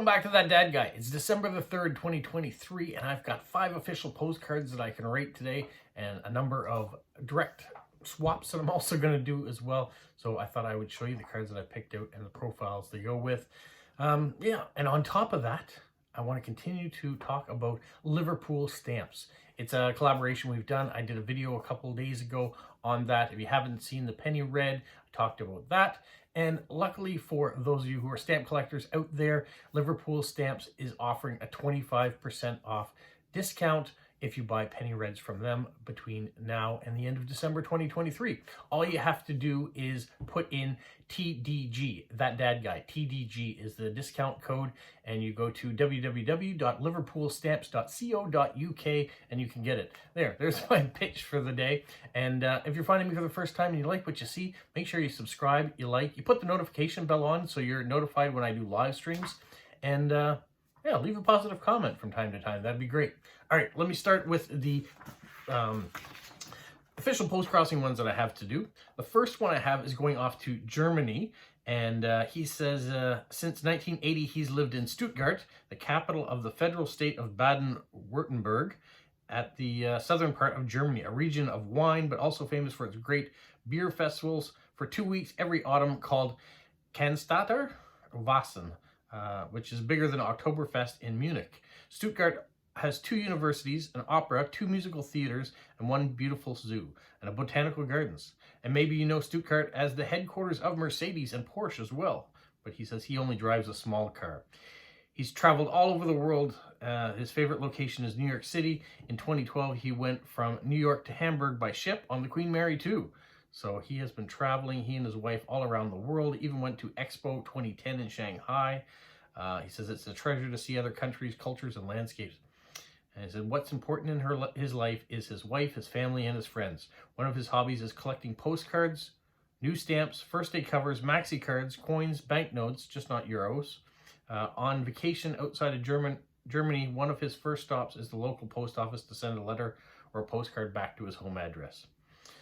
Welcome back to That Dad Guy. It's December the 3rd, 2023, and I've got 5 official postcards that I can rate today and a number of direct swaps that I'm also going to do as well. So I thought I would show you the cards that I picked out and the profiles they go with. And on top of that, I want to continue to talk about Liverpool stamps. It's a collaboration we've done. I did a video a couple of days ago on that. If you haven't seen the penny red, I talked about that. And luckily for those of you who are stamp collectors out there, Liverpool Stamps is offering a 25% off discount if you buy penny reds from them between now and the end of December 2023. All you have to do is put in TDG, That Dad Guy. TDG is the discount code, and you go to www.liverpoolstamps.co.uk and you can get it. There's my pitch for the day. And if you're finding me for the first time and you like what you see, make sure you subscribe, you put the notification bell on so you're notified when I do live streams. And yeah, leave a positive comment from time to time. That'd be great. All right, let me start with the official post-crossing ones that I have to do. The first one I have is going off to Germany. And he says, since 1980, he's lived in Stuttgart, the capital of the federal state of Baden-Württemberg, at the southern part of Germany, a region of wine, but also famous for its great beer festivals for 2 weeks every autumn called Cannstatter Wassen, which is bigger than Oktoberfest in Munich. Stuttgart has 2 universities, an opera, 2 musical theaters, and 1 beautiful zoo, and a botanical gardens. And maybe you know Stuttgart as the headquarters of Mercedes and Porsche as well. But he says he only drives a small car. He's traveled all over the world. His favorite location is New York City. In 2012, he went from New York to Hamburg by ship on the Queen Mary 2. So he has been traveling, he and his wife, all around the world, even went to Expo 2010 in Shanghai. He says it's a treasure to see other countries, cultures, and landscapes. And he said what's important in his life is his wife, his family, and his friends. One of his hobbies is collecting postcards, new stamps, first day covers, maxi cards, coins, banknotes, just not euros. On vacation outside of Germany, one of his first stops is the local post office to send a letter or a postcard back to his home address.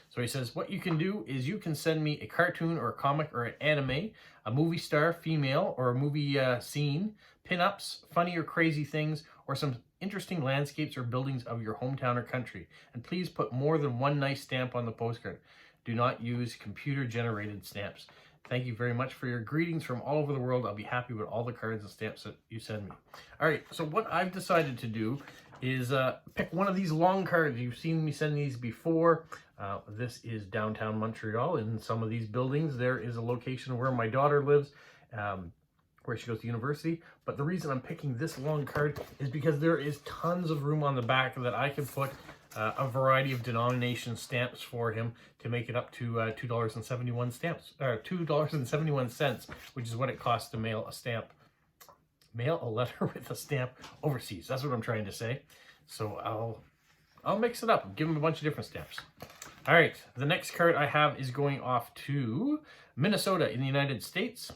So he says, what you can do is you can send me a cartoon or a comic or an anime, a movie star, female, or a movie scene, pin-ups, funny or crazy things, or some interesting landscapes or buildings of your hometown or country. And please put more than 1 nice stamp on the postcard. Do not use computer-generated stamps. Thank you very much for your greetings from all over the world. I'll be happy with all the cards and stamps that you send me. All right, so what I've decided to do is pick one of these long cards. You've seen me send these before. This is downtown Montreal. In some of these buildings, there is a location where my daughter lives, where she goes to university. But the reason I'm picking this long card is because there is tons of room on the back that I can put a variety of denomination stamps for him to make it up to $2.71, which is what it costs to mail a letter with a stamp overseas. That's what I'm trying to say. So I'll mix it up, give him a bunch of different stamps. All right, the next card I have is going off to Minnesota in the United States.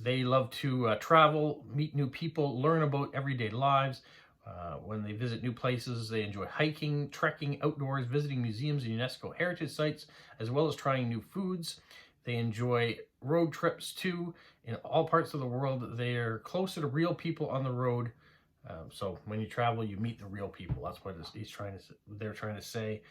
They love to travel, meet new people, learn about everyday lives. When they visit new places, they enjoy hiking, trekking, outdoors, visiting museums and UNESCO heritage sites, as well as trying new foods. They enjoy road trips too. In all parts of the world, they're closer to real people on the road. So when you travel, you meet the real people. That's what they're trying to say.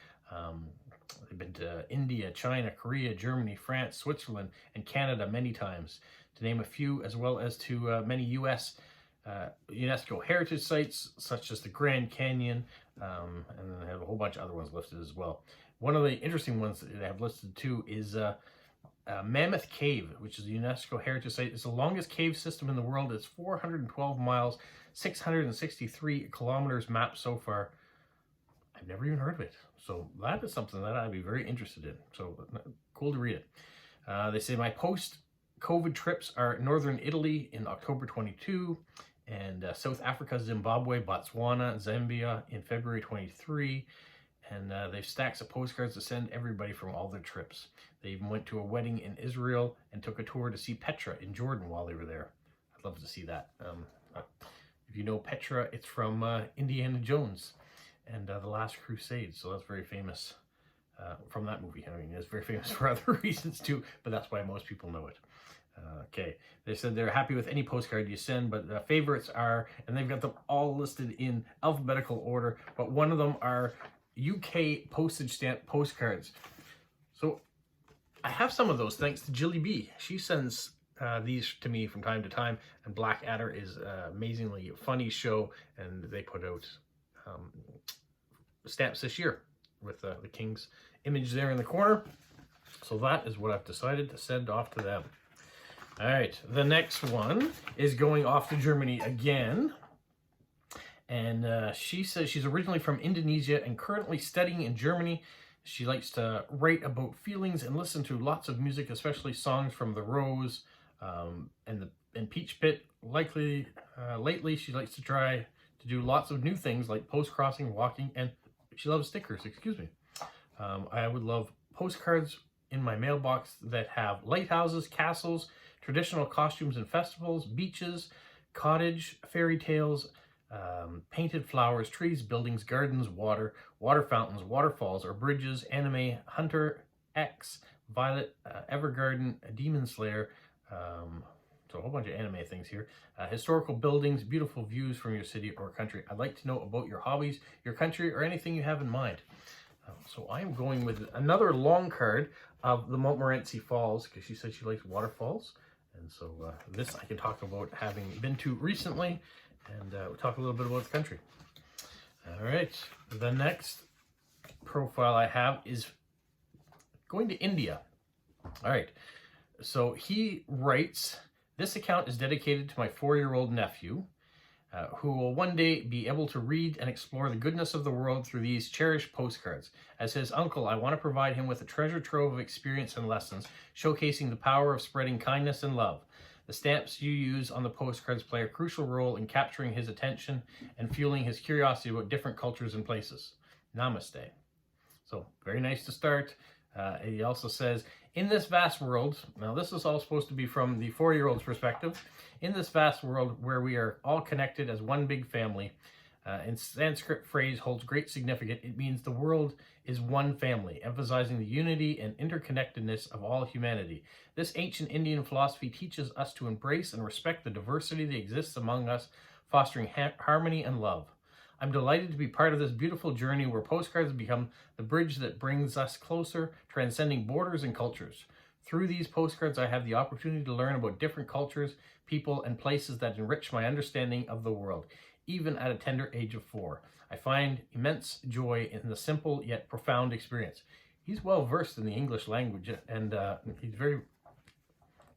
They've been to India, China, Korea, Germany, France, Switzerland, and Canada many times, to name a few, as well as to many U.S. UNESCO heritage sites, such as the Grand Canyon, and then they have a whole bunch of other ones listed as well. One of the interesting ones that they have listed too is Mammoth Cave, which is a UNESCO heritage site. It's the longest cave system in the world. It's 412 miles, 663 kilometers mapped so far. I've never even heard of it. So that is something that I'd be very interested in. So cool to read it. They say my post-COVID trips are Northern Italy in October 22, and South Africa, Zimbabwe, Botswana, Zambia in February 23. And they've stacks of postcards to send everybody from all their trips. They even went to a wedding in Israel and took a tour to see Petra in Jordan while they were there. I'd love to see that. If you know Petra, it's from Indiana Jones and The Last Crusade. So that's very famous from that movie. I mean, it's very famous for other reasons too, but that's why most people know it. Okay, they said they're happy with any postcard you send, but the favorites are, and they've got them all listed in alphabetical order, but one of them are UK postage stamp postcards. So I have some of those thanks to Jilly B. She sends these to me from time to time, and Blackadder is an amazingly funny show, and they put out stamps this year with the King's image there in the corner. So that is what I've decided to send off to them. All right, the next one is going off to Germany again. And she says she's originally from Indonesia and currently studying in Germany. She likes to write about feelings and listen to lots of music, especially songs from The Rose and Peach Pit. Lately, she likes to try to do lots of new things like post-crossing, walking, and she loves stickers, excuse me. I would love postcards in my mailbox that have lighthouses, castles, traditional costumes and festivals, beaches, cottage, fairy tales, painted flowers, trees, buildings, gardens, water fountains, waterfalls, or bridges, anime, Hunter X, Violet, Evergarden, Demon Slayer, so a whole bunch of anime things here, historical buildings, beautiful views from your city or country. I'd like to know about your hobbies, your country, or anything you have in mind. So I am going with another long card of the Montmorency Falls, because she said she likes waterfalls. And so this I can talk about having been to recently, and we'll talk a little bit about the country. All right, the next profile I have is going to India. All right, so he writes, this account is dedicated to my 4-year-old nephew, who will one day be able to read and explore the goodness of the world through these cherished postcards. As his uncle, I want to provide him with a treasure trove of experience and lessons, showcasing the power of spreading kindness and love. The stamps you use on the postcards play a crucial role in capturing his attention and fueling his curiosity about different cultures and places. Namaste. So, very nice to start. He also says, in this vast world, now this is all supposed to be from the 4-year-old's perspective, in this vast world where we are all connected as one big family, and Sanskrit phrase holds great significance. It means the world is one family, emphasizing the unity and interconnectedness of all humanity. This ancient Indian philosophy teaches us to embrace and respect the diversity that exists among us, fostering harmony and love. I'm delighted to be part of this beautiful journey where postcards become the bridge that brings us closer, transcending borders and cultures. Through these postcards, I have the opportunity to learn about different cultures, people, and places that enrich my understanding of the world, even at a tender age of 4. I find immense joy in the simple yet profound experience. He's well versed in the English language, and he's very,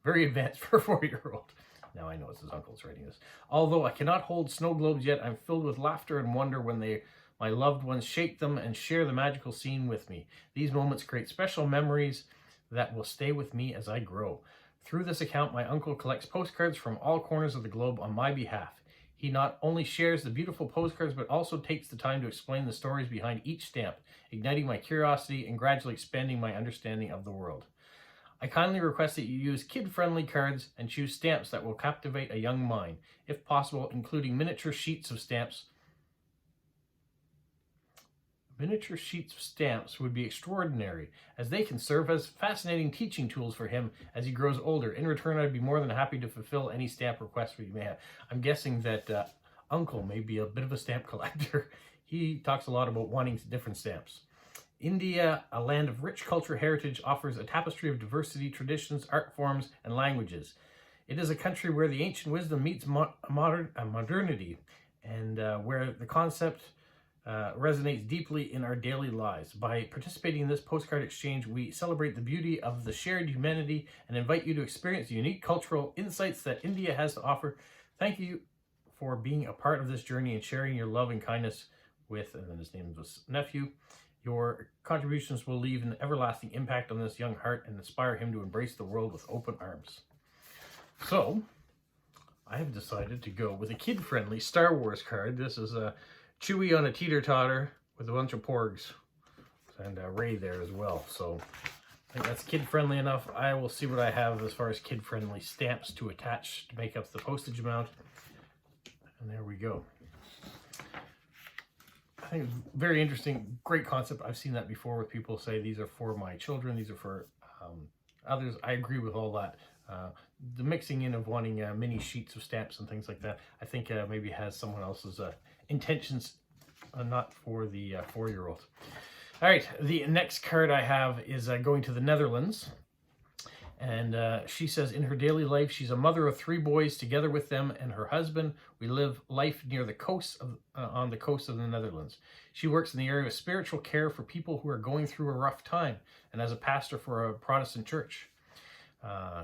very advanced for a 4-year-old. Now I know it's his uncle's writing this. Although I cannot hold snow globes yet, I'm filled with laughter and wonder when my loved ones shake them and share the magical scene with me. These moments create special memories that will stay with me as I grow. Through this account, my uncle collects postcards from all corners of the globe on my behalf. He not only shares the beautiful postcards, but also takes the time to explain the stories behind each stamp, igniting my curiosity and gradually expanding my understanding of the world. I kindly request that you use kid-friendly cards and choose stamps that will captivate a young mind, if possible, including miniature sheets of stamps. Miniature sheets of stamps would be extraordinary, as they can serve as fascinating teaching tools for him as he grows older. In return, I'd be more than happy to fulfill any stamp requests you may have. I'm guessing that Uncle may be a bit of a stamp collector. He talks a lot about wanting different stamps. India, a land of rich culture heritage, offers a tapestry of diversity, traditions, art forms, and languages. It is a country where the ancient wisdom meets modernity, and where the concept resonates deeply in our daily lives. By participating in this postcard exchange, we celebrate the beauty of the shared humanity and invite you to experience the unique cultural insights that India has to offer. Thank you for being a part of this journey and sharing your love and kindness with, and then his name was nephew. Your contributions will leave an everlasting impact on this young heart and inspire him to embrace the world with open arms. So, I have decided to go with a kid-friendly Star Wars card. This is a Chewie on a teeter-totter with a bunch of porgs. And Rey there as well. So, I think that's kid-friendly enough. I will see what I have as far as kid-friendly stamps to attach to make up the postage amount. And there we go. I think it's very interesting, great concept. I've seen that before with people say these are for my children, these are for others. I agree with all that. the mixing in of wanting mini sheets of stamps and things like that, I think maybe has someone else's intentions, not for the 4-year-old. All right, the next card I have is going to the Netherlands. And she says, in her daily life, she's a mother of 3 boys. Together with them and her husband, we live life near the coast of, on the coast of the Netherlands. She works in the area of spiritual care for people who are going through a rough time, and as a pastor for a Protestant church.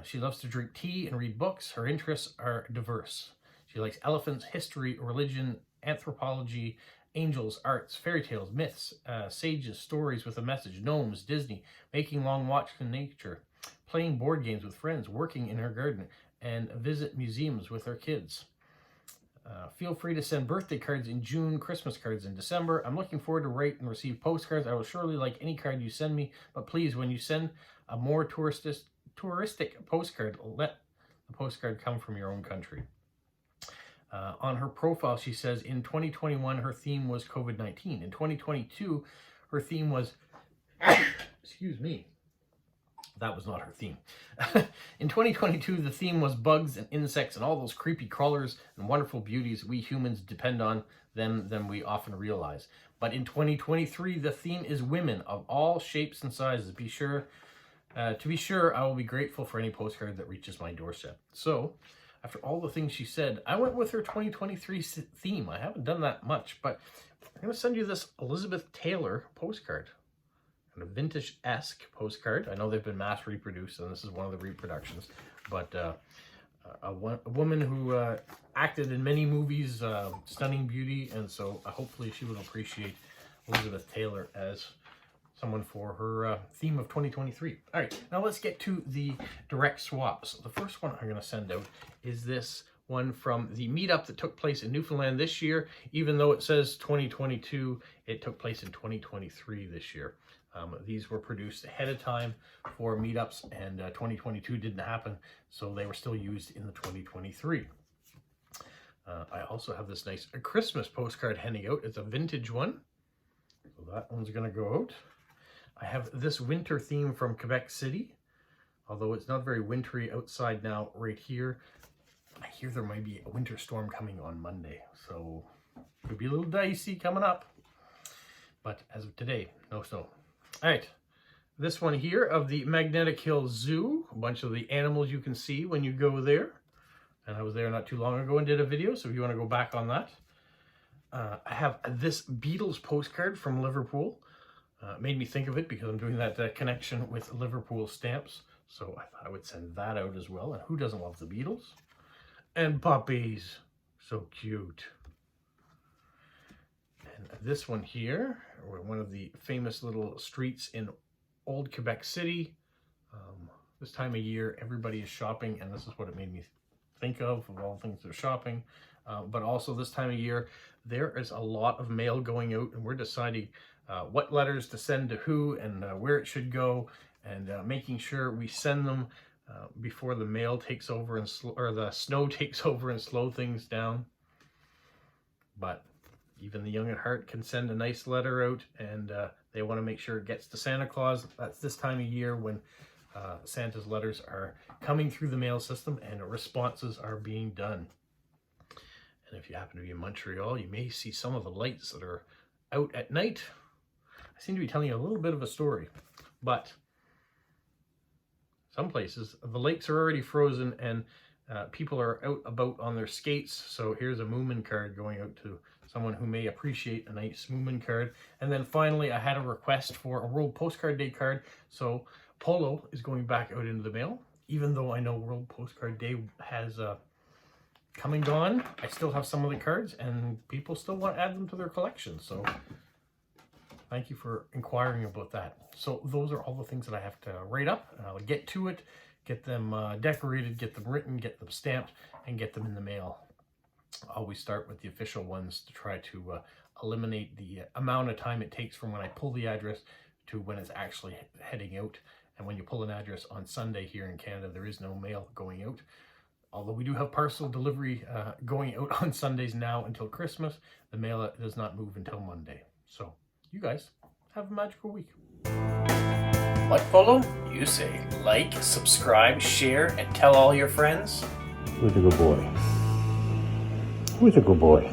She loves to drink tea and read books. Her interests are diverse. She likes elephants, history, religion, anthropology, angels, arts, fairy tales, myths, sages, stories with a message, gnomes, Disney, making long walks in nature, playing board games with friends, working in her garden, and visit museums with her kids. Feel free to send birthday cards in June, Christmas cards in December. I'm looking forward to write and receive postcards. I will surely like any card you send me, but please, when you send a more touristic postcard, let the postcard come from your own country. On her profile, she says, in 2021, her theme was COVID-19. In 2022, her theme was, excuse me, that was not her theme. In 2022, the theme was bugs and insects and all those creepy crawlers and wonderful beauties we humans depend on than we often realize. But in 2023, the theme is women of all shapes and sizes. To be sure, I will be grateful for any postcard that reaches my doorstep. So, after all the things she said, I went with her 2023 theme. I haven't done that much, but I'm going to send you this Elizabeth Taylor postcard. And a vintage-esque postcard. I know they've been mass reproduced, and this is one of the reproductions. But a woman who acted in many movies, stunning beauty, and so hopefully she will appreciate Elizabeth Taylor as someone for her theme of 2023. All right, now let's get to the direct swaps. The first one I'm going to send out is this one from the meetup that took place in Newfoundland this year. Even though it says 2022, it took place in 2023 this year. These were produced ahead of time for meetups, and 2022 didn't happen, so they were still used in the 2023. I also have this nice Christmas postcard handing out. It's a vintage one, so that one's going to go out. I have this winter theme from Quebec City, although it's not very wintry outside now right here. I hear there might be a winter storm coming on Monday, so it could be a little dicey coming up. But as of today, no snow. All right, this one here of the Magnetic Hill Zoo, a bunch of the animals you can see when you go there. And I was there not too long ago and did a video, so if you want to go back on that. I have this Beatles postcard from Liverpool. Made me think of it because I'm doing that connection with Liverpool stamps. So I thought I would send that out as well. And who doesn't love the Beatles? And puppies. So cute. And this one here, one of the famous little streets in old Quebec City. This time of year, everybody is shopping, and this is what it made me think of all the things they're shopping. But also this time of year, there is a lot of mail going out, and we're deciding what letters to send to who and where it should go, and making sure we send them before the mail takes over and or the snow takes over and slow things down. But even the young at heart can send a nice letter out, and they want to make sure it gets to Santa Claus. That's this time of year when Santa's letters are coming through the mail system and responses are being done. And if you happen to be in Montreal, you may see some of the lights that are out at night. I seem to be telling you a little bit of a story, but some places the lakes are already frozen and people are out about on their skates. So here's a Moomin card going out to someone who may appreciate a nice Moomin card. And then finally, I had a request for a World Postcard Day card. So Polo is going back out into the mail. Even though I know World Postcard Day has come and gone, I still have some of the cards and people still want to add them to their collection. So thank you for inquiring about that. So those are all the things that I have to write up, and I'll get to it, get them decorated, get them written, get them stamped, and get them in the mail. I always start with the official ones to try to eliminate the amount of time it takes from when I pull the address to when it's actually heading out. And when you pull an address on Sunday here in Canada, there is no mail going out. Although we do have parcel delivery going out on Sundays now until Christmas, the mail does not move until Monday. So you guys have a magical week. Like Polo? You say like, subscribe, share, and tell all your friends? Who's a good boy? Who's a good boy?